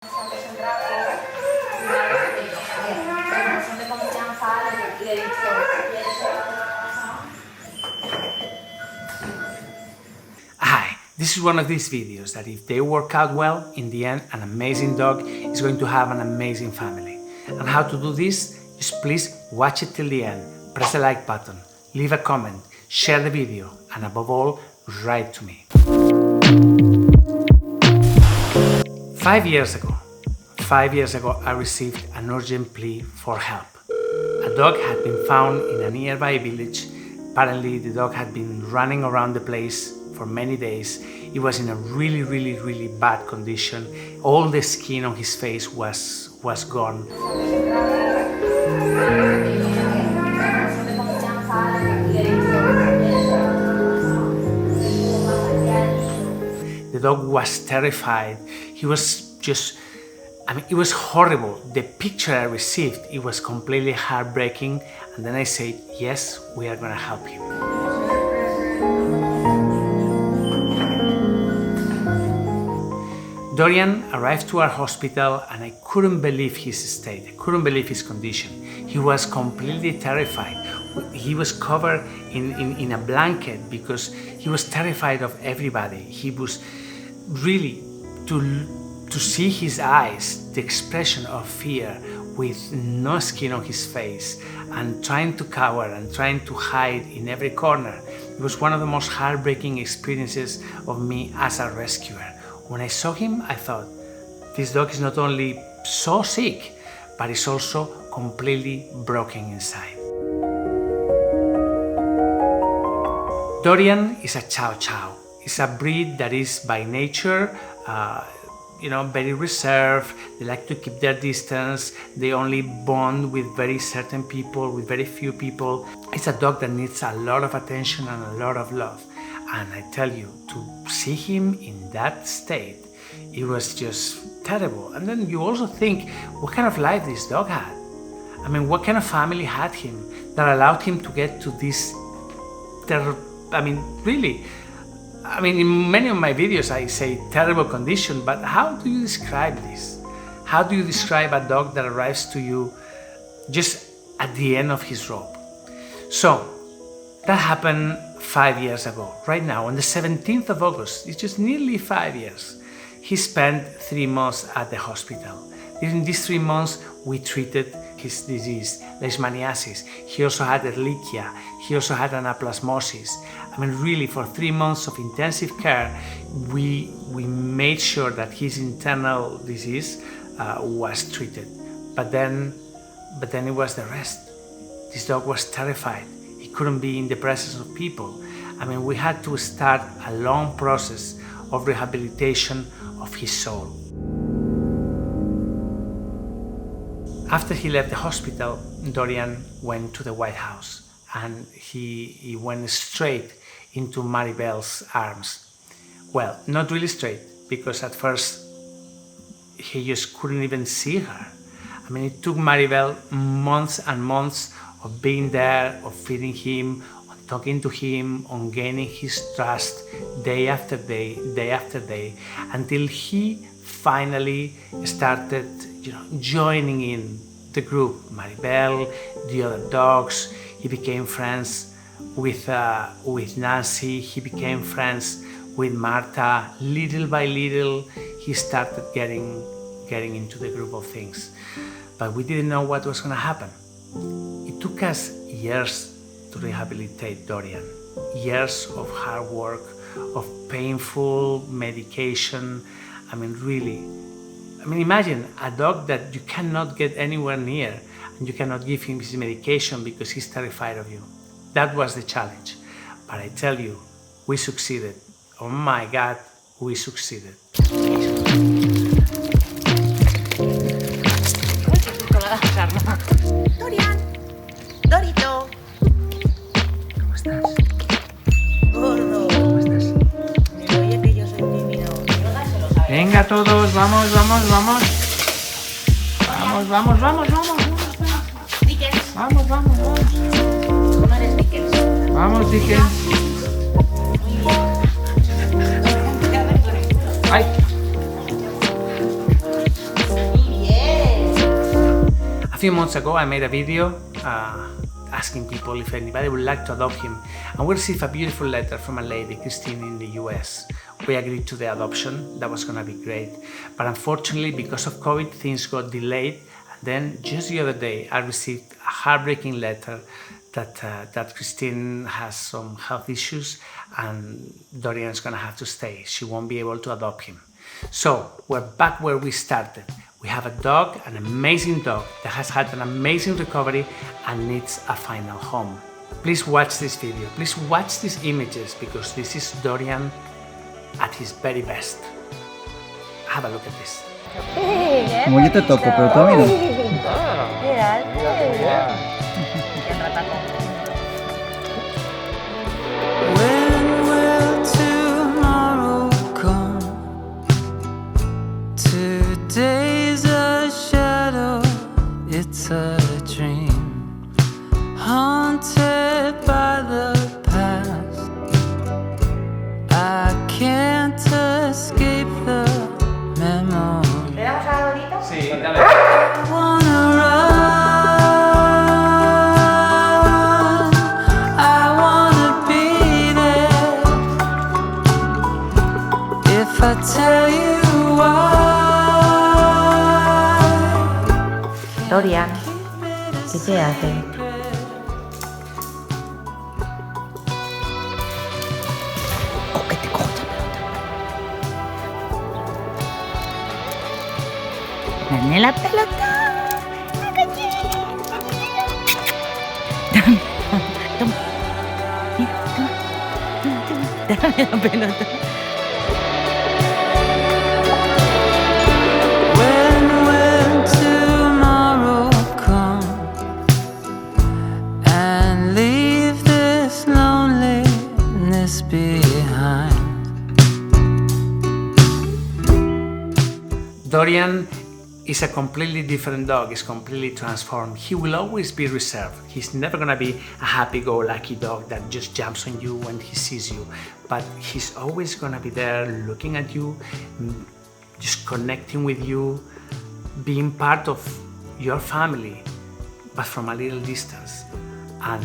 Hi, this is one of these videos that if they work out well, in the end an amazing dog is going to have an amazing family. And how to do this? Just please watch it till the end, press the like button, leave a comment, share the video, and above all, write to me. 5 years ago, I received an urgent plea for help. A dog had been found in a nearby village. Apparently, the dog had been running around the place for many days. It was in a really bad condition. All the skin on his face was gone. The dog was terrified. He was just, it was horrible. The picture I received, it was completely heartbreaking. And then I said, yes, we are gonna help him. Dorian arrived to our hospital and I couldn't believe his state. I couldn't believe his condition. He was completely terrified. He was covered in a blanket because he was terrified of everybody. He was really, to see his eyes, the expression of fear with no skin on his face and trying to cover and trying to hide in every corner. It was one of the most heartbreaking experiences of me as a rescuer. When I saw him, I thought, this dog is not only so sick, but it's also completely broken inside. Dorian is a Chow Chow. It's a breed that is by nature, very reserved. They like to keep their distance. They only bond with very certain people, with very few people. It's a dog that needs a lot of attention and a lot of love. And I tell you, to see him in that state, it was just terrible. And then you also think, what kind of life this dog had? What kind of family had him that allowed him to get to this, in many of my videos I say terrible condition, but how do you describe this? How do you describe a dog that arrives to you just at the end of his rope? So, that happened 5 years ago. Right now, on the 17th of August, it's just nearly 5 years. He spent 3 months at the hospital. During these 3 months, we treated his disease, leishmaniasis. He also had Ehrlichia. He also had anaplasmosis. Really, for 3 months of intensive care, we made sure that his internal disease was treated. But then it was the rest. This dog was terrified. He couldn't be in the presence of people. We had to start a long process of rehabilitation of his soul. After he left the hospital, Dorian went to the White House and he went straight into Maribel's arms. Well, not really straight, because at first he just couldn't even see her. It took Maribel months and months of being there, of feeding him, on talking to him, on gaining his trust day after day, until he finally started joining in the group. Maribel, the other dogs. He became friends with Nancy. He became friends with Marta. Little by little, he started getting into the group of things. But we didn't know what was going to happen. It took us years to rehabilitate Dorian. Years of hard work, of painful medication. Imagine a dog that you cannot get anywhere near and you cannot give him his medication because he's terrified of you. That was the challenge. But I tell you, we succeeded. Oh my God, we succeeded. Dorian, Dorito. ¿Cómo estás? Gordo. ¿Cómo estás? Me oye que yo soy tímido. Venga todos, vamos. Dickens. Vamos. Tú no eres Dickens. Vamos, Dickens. Muy bien. ¡Ay! few months ago I made a video asking people if anybody would like to adopt him, and we received a beautiful letter from a lady, Christine, in the US. We agreed to the adoption. That was gonna be great, but unfortunately because of COVID things got delayed. And then just the other day I received a heartbreaking letter that Christine has some health issues and Dorian's gonna have to stay. She won't be able to adopt him. So we're back where we started. We have a dog, an amazing dog that has had an amazing recovery and needs a final home. Please watch this video. Please watch these images because this is Dorian at his very best. Have a look at this. Como yo te toco, pero tú a mí no. When will tomorrow come? Today's a shadow, it's a dream, haunted by the past. I can't escape the memory. ¿Le damos a Dorito? Sí, dale. I wanna run, I wanna be there. If I tell you why. Dorian, ¿qué te hace? Dame la pelota. Toma. Mira, toma. Dame la pelota. When will tomorrow come and leave this loneliness behind? Dorian is a completely different dog. He's completely transformed. He will always be reserved. He's never gonna be a happy-go-lucky dog that just jumps on you when he sees you, but he's always gonna be there looking at you, just connecting with you, being part of your family, but from a little distance. And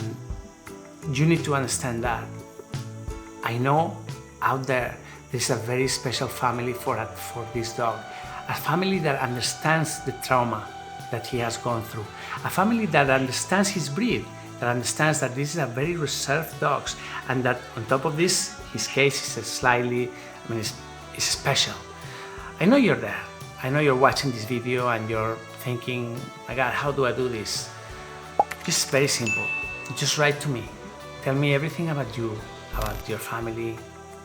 you need to understand that. I know out there's a very special family for this dog. A family that understands the trauma that he has gone through. A family that understands his breed, that understands that this is a very reserved dog, and that on top of this, his case is it's special. I know you're there. I know you're watching this video and you're thinking, my God, how do I do this? Just very simple. Just write to me. Tell me everything about you, about your family,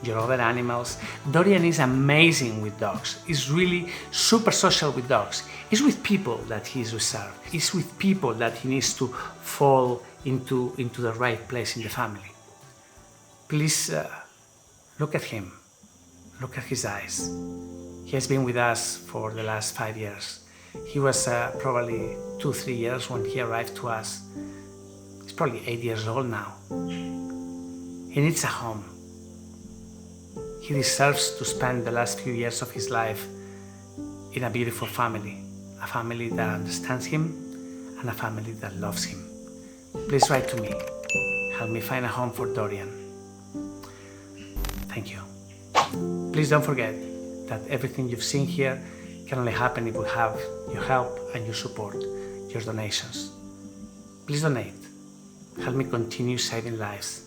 your other animals. Dorian is amazing with dogs. He's really super social with dogs. He's with people that he's reserved. He's with people that he needs to fall into the right place in the family. Please look at him. Look at his eyes. He has been with us for the last 5 years. He was probably 2-3 years when he arrived to us. He's probably 8 years old now. He needs a home. He deserves to spend the last few years of his life in a beautiful family, a family that understands him and a family that loves him. Please write to me. Help me find a home for Dorian. Thank you. Please don't forget that everything you've seen here can only happen if we have your help and your support, your donations. Please donate. Help me continue saving lives.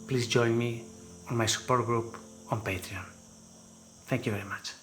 Please join me on my support group on Patreon. Thank you very much.